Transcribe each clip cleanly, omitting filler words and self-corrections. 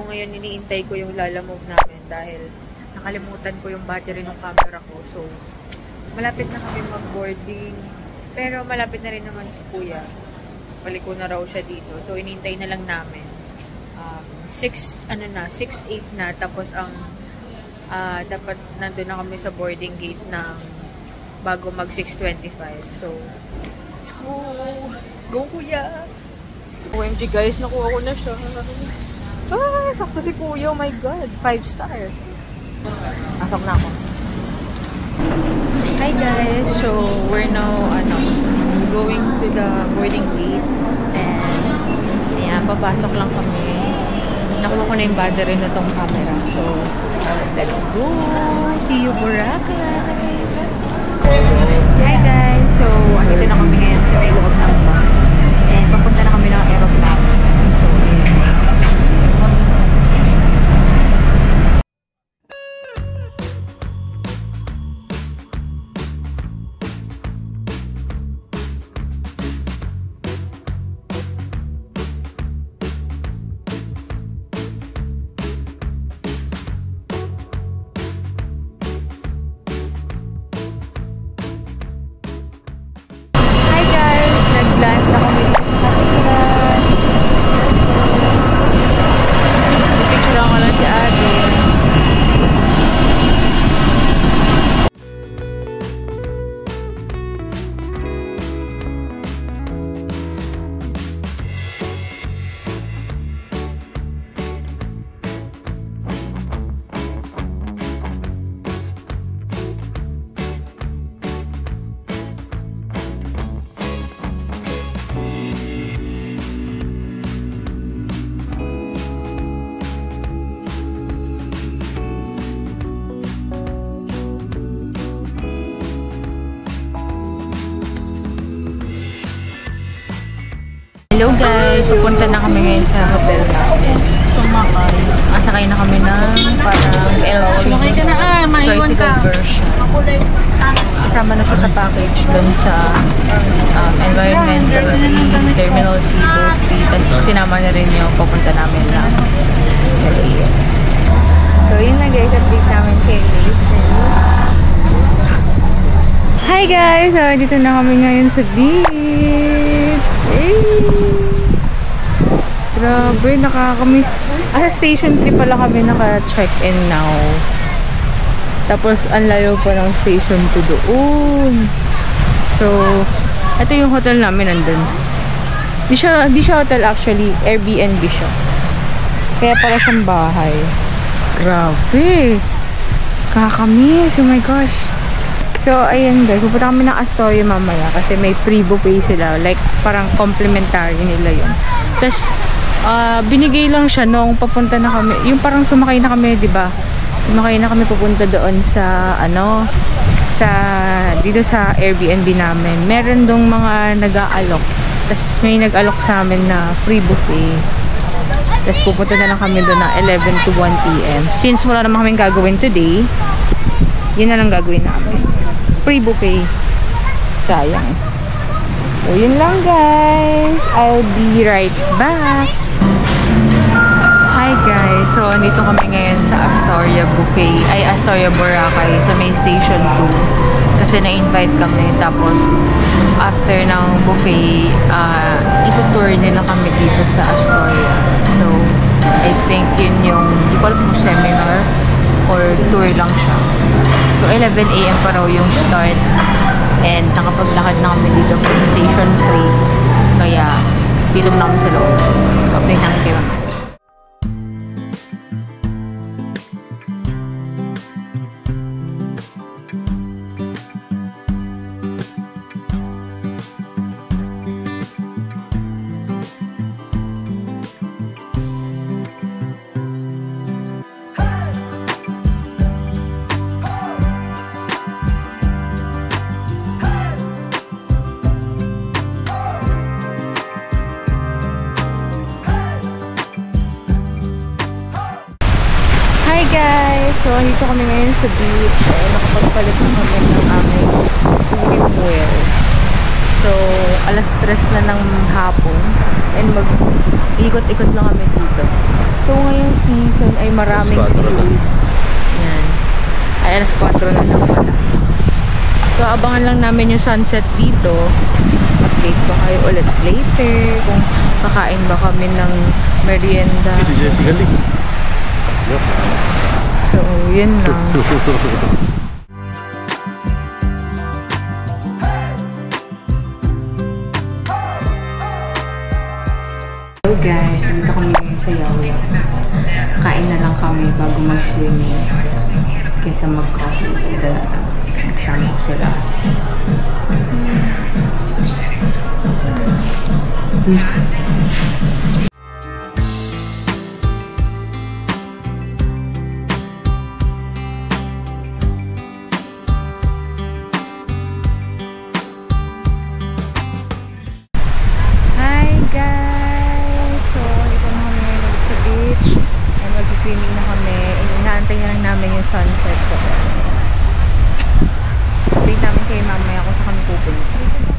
So, ngayon iniintay ko yung lalamove namin dahil nakalimutan ko yung battery ng camera ko. So, malapit na kami mag-boarding. Pero malapit na rin naman si Kuya. Balik ko na raw siya dito. So, iniintay na lang namin. 6:08 na. Tapos, dapat nandun na kami sa boarding gate ng bago mag 6:25. So, let's go! Go, Kuya! OMG, guys. Nakuha ko na siya. Sakto si Kuya. Oh my God. 5 star. Pasok na ako. Hi guys, so we're now going to the boarding gate and ayan, papasok lang kami. Nakuha ko na yung battery na tong camera, so let's go! See you, Boracay! Hi guys, so andito na kami ngayon sa may loob ng bus and papunta na kami ng aeroplane. So nag-land na kami dito sa Katipunan. Picture lang ko lang si ate. Hello guys! Pupunta na kami ngayon sa hotel namin. Sumakay. Asakay na kami ng parang LG tricycle version. Kasama na siya sa package dun sa environmental fee, terminal fee, boat fee. Tapos sinama na rin yung pupunta namin na LA. So yun na guys, update namin kay later. Hi guys! So dito na kami ngayon sa beach. Hey! Grabe, nakakamiss. Sa station 3 pala kami naka-check-in now. Tapos, ang layo pa ng station 2 doon. So, ito yung hotel namin nandun. Di siya hotel actually, Airbnb siya. Kaya pala siyang bahay. Grabe! Kakamiss, oh my gosh! So, ayan guys, pupunta kami ng Astoria mamaya kasi may free buffet sila. Like, parang complimentary nila yun. Tapos, binigay lang siya nung papunta na kami. Yung parang sumakay na kami, di ba? Sumakay na kami pupunta doon sa, dito sa Airbnb namin. Meron dong mga nag-aalok. Tapos, may nag-alok sa amin na free buffet. Tapos, pupunta na lang kami doon na 11 to 1 p.m. Since wala naman kaming gagawin today, yun na lang gagawin namin. Free buffet. Sayang. So, yun lang guys. I'll be right back. Hi guys. So, andito kami ngayon sa Astoria Buffet. Ay, Astoria Boracay sa may station 2. Kasi na-invite kami. Tapos, after ng buffet, itutour nila kami dito sa Astoria. So, I think yun yung, di ko alam kung seminar or tour lang siya. So, 11 AM pa raw yung start. And nakapaglakad na kami dito from station 3. Kaya, dito na kami sa loob. Update namin kayo mamaya. Guys, so dito kami ngayon sa beach. Nakapagpalit na kami ng aming swimwear. So, alas 3 na ng hapon. and mag-ikot-ikot lang kami dito. So, ngayong season ay maraming views. Yan. Ay, alas 4 na lang pala. So, abangan lang namin yung sunset dito. Update pa kayo ulit later kung kakain ba kami ng merienda. Si Jessica Lee. So, yun lang. Hello guys, dito kami ngayon sa Yawi. Kain na lang kami bago mag-swimming. Kaysa mag-coffee. Ito na lang. Nagsama ko sila. Mag-swimming na kami. Inaantay na lang namin yung sunset ko. Update namin kayo mamaya kung saan kami pupunta.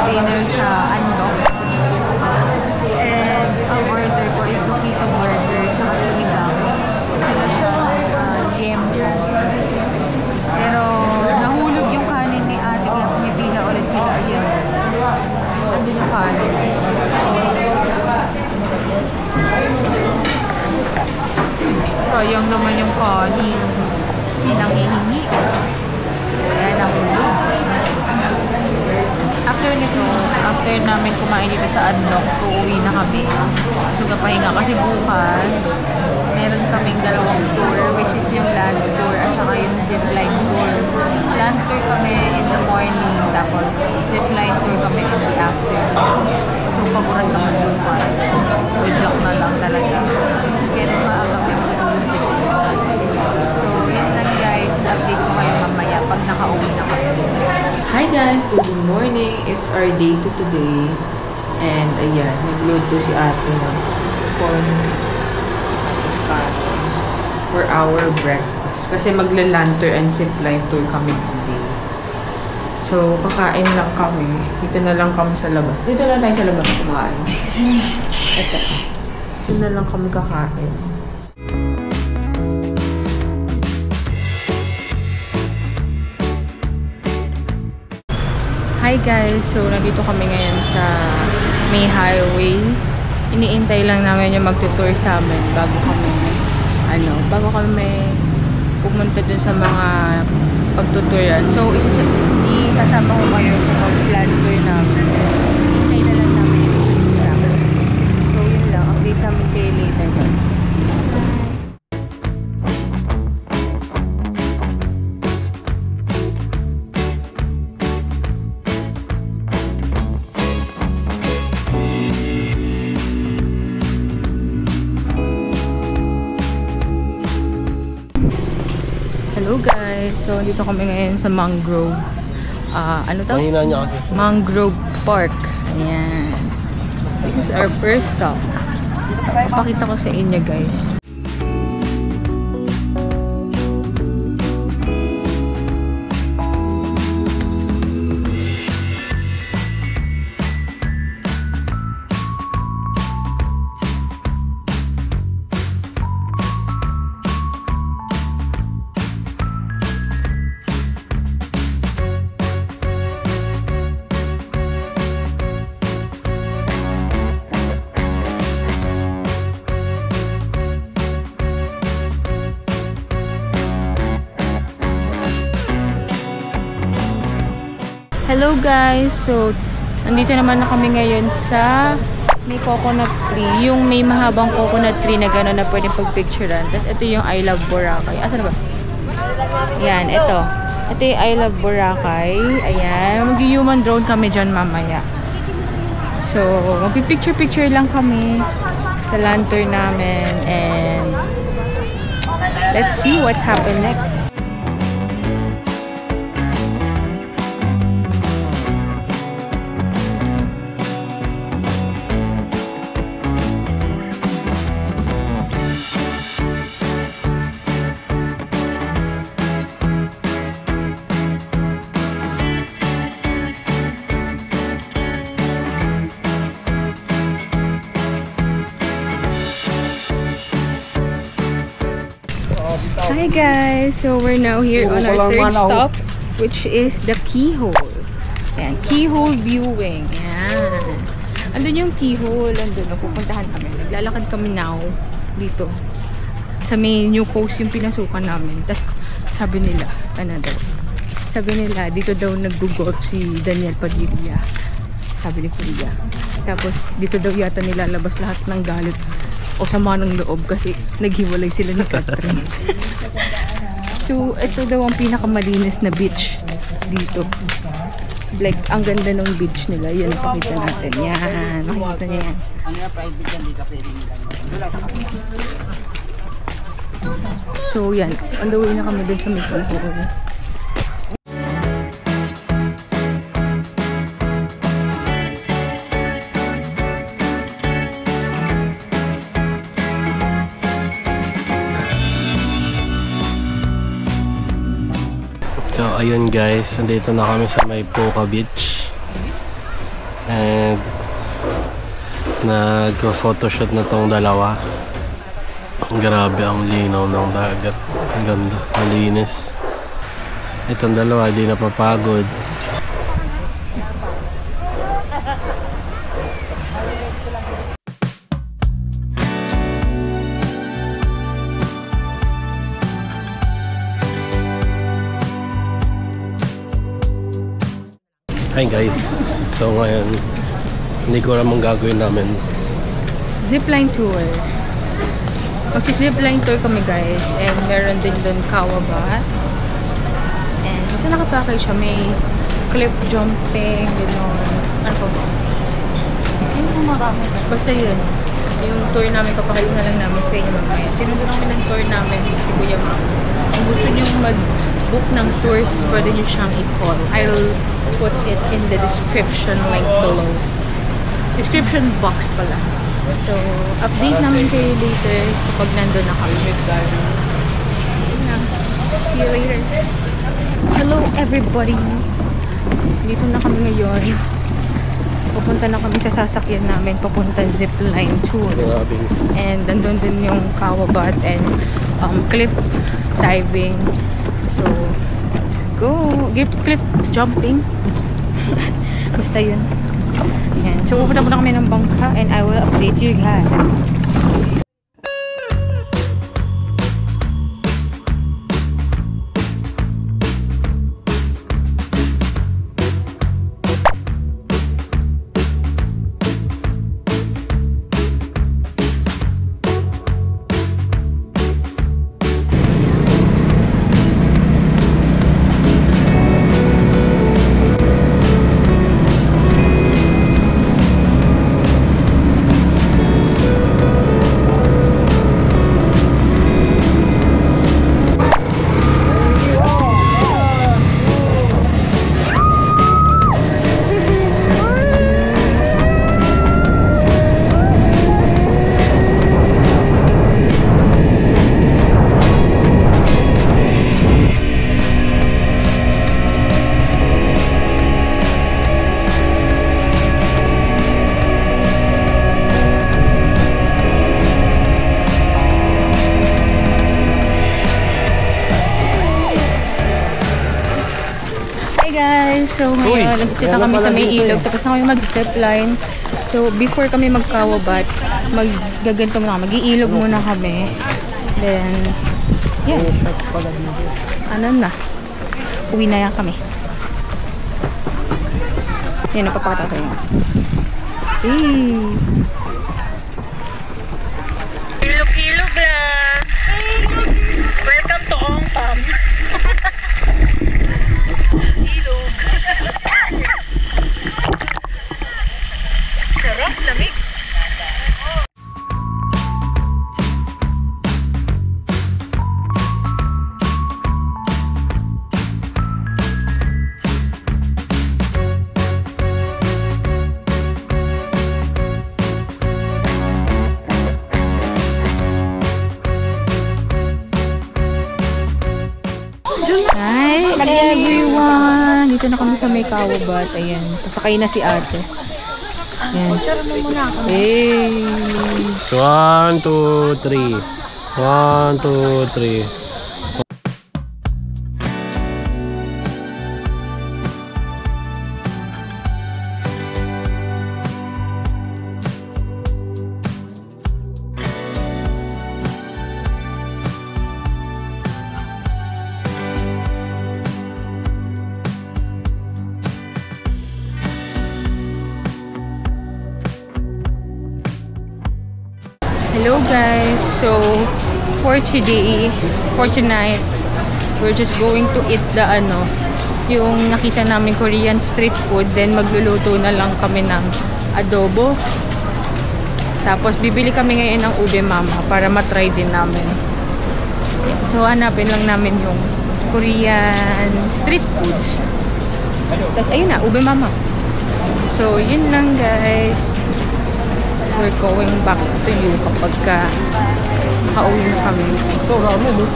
Dinner sa Andok. And ang order ko is Coquito Burger tsaka sinigang. Sila siyang liempo. Pero nahulog yung kanin ni ate kaya pumipila ulit sila. Ayun. Andun yung kanin. Sayang naman yung kanin. Hindi nang hihingi. Kaya nahulog. After nito, after namin kumain dito sa Andok, so uwi na kami. So kapahinga kasi bukas, meron kaming dalawang tour, which is yung land tour at saka yung zipline tour. Land tour kami in the morning, tapos zipline tour kami in the afternoon. So paguran naman bukas. Ujak na lang talaga. Kaya maaga kami mag-zipline. So yun lang guys, update ko kayo mamaya pag nakauwi na kami. Hi guys! Good morning! It's our day to today. And ayan, nagluto si ate ng corn for our breakfast. Kasi magla-lantern and zipline tour kami today. So, kakain lang kami. Dito na lang kami sa labas. Dito na tayo sa labas kumain. Ito. Dito na lang kami kakain. Hi guys! So, nandito kami ngayon sa May Highway. Iniintay lang namin yung magtutour sa amin bago kami pumunta dun sa mga pagtuturan. So, isasama ko kayo sa mag-plan tour namin. Hintay na lang namin yung magtutour namin. So, yun lang. Update namin kayo later guys. Hello guys! So, dito kami ngayon sa Mangrove. Ano to? Mahina niya kasi. Mangrove Park. Ayan. This is our first stop. Papakita ko sa inyo guys. Hello guys! So, nandito naman na kami ngayon sa may coconut tree. Yung may mahabang coconut tree na gano'n na pwedeng pagpicturean. Tapos ito yung I Love Boracay. Asa na ba? Yan, ito. Ito yung I Love Boracay. Ayan. Mag-human drone kami dyan mamaya. So, mag-picture-picture lang kami sa lantern namin. And let's see what happens next. Hi guys! So we're now here on our third stop, which is the Keyhole. Ayan, Keyhole viewing. Ayan. Andun yung Keyhole. Andun, pupuntahan kami. Naglalakad kami now dito. Sa may new coast yung pinasukan namin. Tapos sabi nila, ano daw? Sabi nila, dito daw nag-golf si Daniel Padilla. Sabi ni Kuya. Tapos dito daw yata nilalabas lahat ng galit o sama ng loob kasi naghiwalay sila ni Catherine. So, ito daw ang pinakamalinis na beach dito. Like, ang ganda ng beach nila. Yan, makikita natin. Yan, makikita niya yan. So, yan. On the way na kami din sa Keyhole. So ayun guys, nandito na kami sa may Poca Beach and nag-photoshoot na tong dalawa. Grabe ang linaw ng dagat, ang ganda, malinis. Itong dalawa di napapagod. Hi guys, so ngayon hindi ko alam ang gagawin namin. Zipline tour. Mag-zipline tour kami guys, and meron din doon Kawabat. And kasi nakapakay siya, may cliff jumping, gano'n. Ano pa ba? Basta yun. Yung tour namin, papakita na lang namin sa inyo mamaya. Sinunod namin ng tour namin si Kuya Ma'am. Kung gusto nyo mag-book ng tours, pwede nyo siyang i-call. I'll put it in the description link below. Description box pala. So, update namin kayo later kapag nandun na kami. Yeah. See you later. Hello everybody! Dito na kami ngayon. Pupunta na kami sa sasakyan namin papunta zipline tour. And nandun din yung Kawabat and cliff diving. So, let's go! Cliff jumping. Basta yun. Yan. So, pupunta muna kami ng bangka and I will update you guys. So ngayon, nagtitip na kami sa may ilog. Tapos na kami mag-zipline. So before kami mag-Kawabat, maggaganto muna kami. Mag-iilog muna kami. Then, yeah. Ano na? Uwi na yan kami. Yan, napapata tayo. Ilog-ilog lang. Welcome to Ong Pam. everyone! Dito na kami sa may Kawabat. Ayan. Pasakay na si ate. Ayan. Hey! 1, 2, 3. 1, 2, 3. Hello guys! So, for tonight, we're just going to eat the yung nakita namin Korean street food. Then, magluluto na lang kami ng adobo. Tapos, bibili kami ngayon ng ube mama para matry din namin. So, hanapin lang namin yung Korean street foods. Tapos, ayun na, ube mama. So, yun lang guys. We're going back to you kapag makauwi na kami. Ito, ramen, no?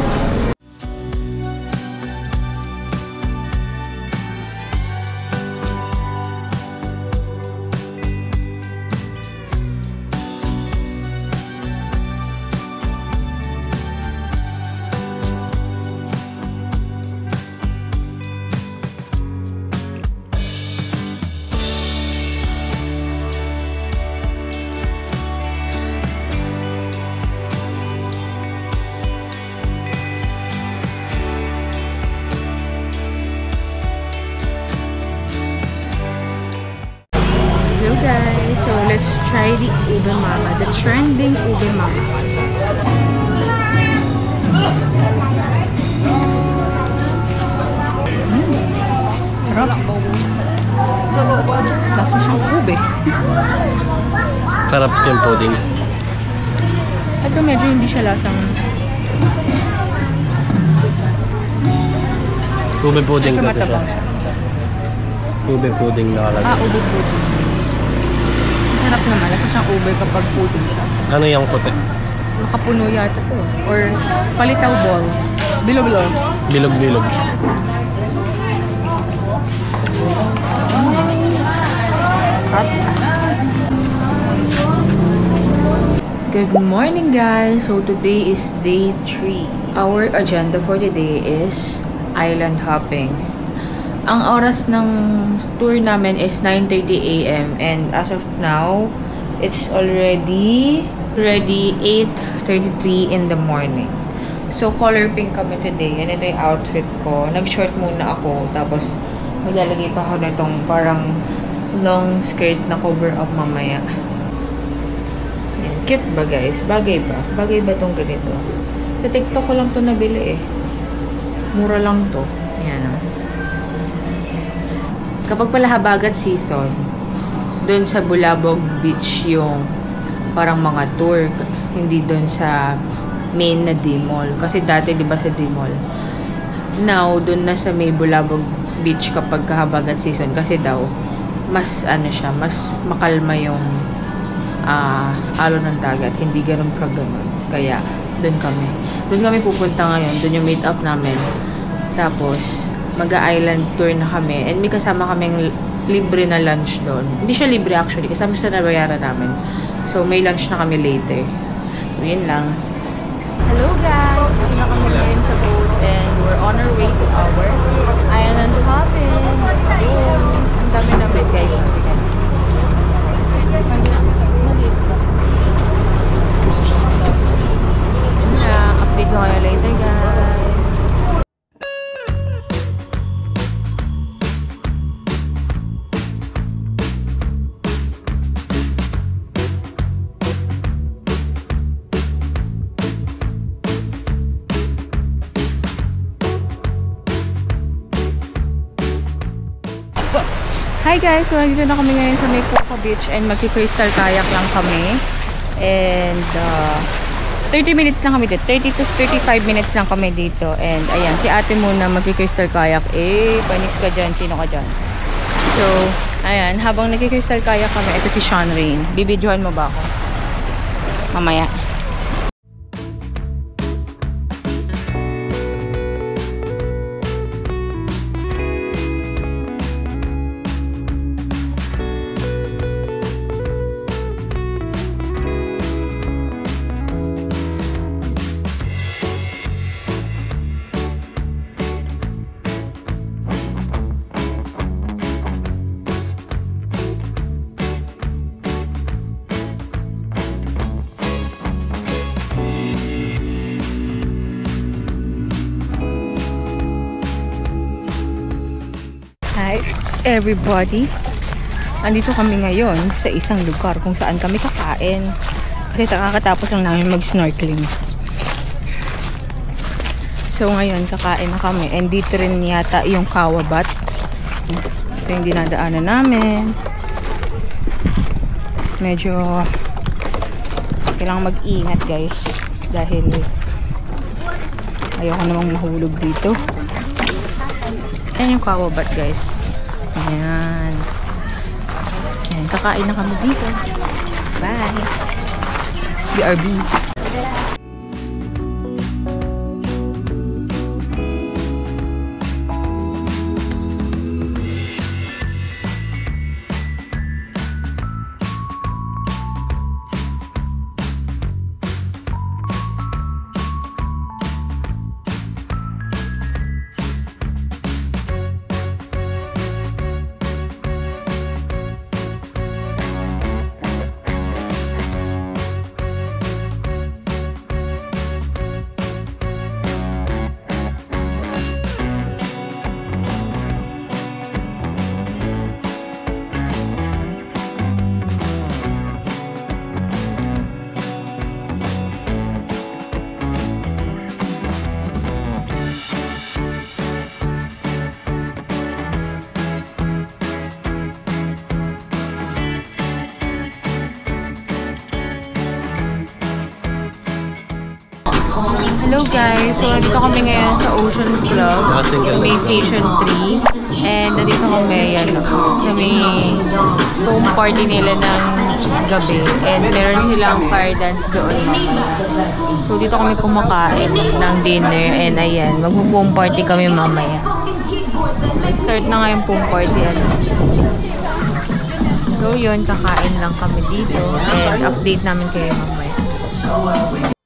Guys, so let's try the ube mama, the trending ube mama. Sarap. Lasa siyang ube. Sarap yung pudding. Ito medyo hindi siya lasang Ube pudding kasi siya. matabang siya. Ube pudding nakalagay. Ube pudding. Sarap naman. Lasa siyang ube kapag pudding siya. Ano yung puti? Makapuno yata to. Or palitaw ball. Bilog-bilog. Bilog-bilog. Good morning guys! So today is day 3. Our agenda for today is island hopping. Ang oras ng tour namin is 9:30 AM and as of now, it's already 8:33 in the morning. So color pink kami today. Yan ito yung outfit ko. Nag-short muna ako tapos maglalagay pa ako na itong parang long skirt na cover up mamaya. Yan. Cute ba guys? Bagay ba? Bagay ba itong ganito? Sa TikTok ko lang ito nabili eh. Mura lang to. Yan. Kapag pala habagat season, doon sa Bulabog Beach yung parang mga tour, hindi doon sa main na D-Mall. Kasi dati, di ba sa D-Mall? Now, doon na sa may Bulabog Beach kapag habagat season. Kasi daw, mas siya, mas makalma yung alon ng dagat. Hindi ganun kaganon. Kaya, doon kami. Doon kami pupunta ngayon. Doon yung meet up namin. Tapos, mag-island tour na kami. And may kasama kaming libre na lunch doon. Hindi siya libre actually. Kasama sa nabayaran namin. So, may lunch na kami later. So, yun lang. Hello guys! Kasi na kami ngayon sa boat. And we're on our way to our island hopping. Ayun. Ang dami namin guys. Yun lang. Update ko kayo later guys. Hi guys! So, nandito na kami ngayon sa may Poca Beach and magki-crystal kayak lang kami. And 30 minutes lang kami dito. 30 to 35 minutes lang kami dito. And ayan, si ate muna magki-crystal kayak. Panis ka dyan. Sino ka dyan? So, ayan, habang nagki-crystal kayak kami, ito si Sean Rain. Bibidyohan mo ba ako? Mamaya. Hi everybody! Andito kami ngayon sa isang lugar kung saan kami kakain. Kasi kakatapos lang namin mag-snorkeling. So ngayon kakain na kami. And dito rin yata yung Kawabat. Ito yung dinadaanan namin. Medyo kailangan mag-ingat guys. Dahil ayoko namang mahulog dito. Yan yung Kawabat guys. Ayan. Ayan, kakain na kami dito. Bye! BRB. Hello guys! So, nandito kami ngayon sa Ocean Club. May Station 3. And nandito kami, yan, sa may home party nila ng gabi. And meron silang fire dance doon. So, dito kami kumakain ng dinner. And ayan, mag-foam party kami mamaya. Start na nga yung foam party. Ano. So, yun, kakain lang kami dito. And update namin kayo mamaya.